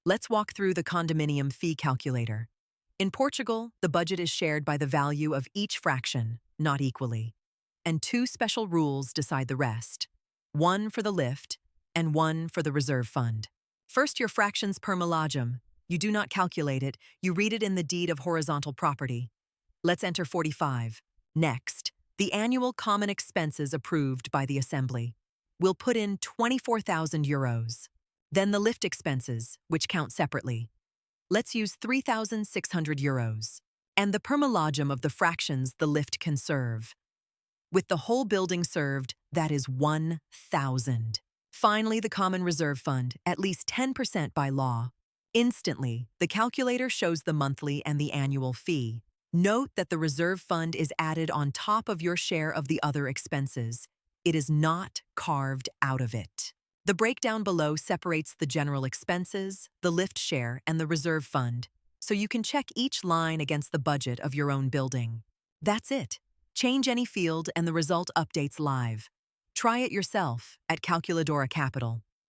Let's walk through the condominium fee calculator. In Portugal, the budget is shared by the value of each fraction, not equally. And two special rules decide the rest. One for the lift, and one for the reserve fund. First, your fraction's permilagem. You do not calculate it, you read it in the deed of horizontal property. Let's enter 45. Next, the annual common expenses approved by the Assembly. We'll put in 24,000 euros. Then the lift expenses, which count separately. Let's use 3,600 euros. And the permilagem of the fractions the lift can serve. With the whole building served, that is 1,000. Finally, the common reserve fund, at least 10% by law. Instantly, the calculator shows the monthly and the annual fee. Note that the reserve fund is added on top of your share of the other expenses. It is not carved out of it. The breakdown below separates the general expenses, the lift share, and the reserve fund, so you can check each line against the budget of your own building. That's it. Change any field and the result updates live. Try it yourself at Calculadora Capital.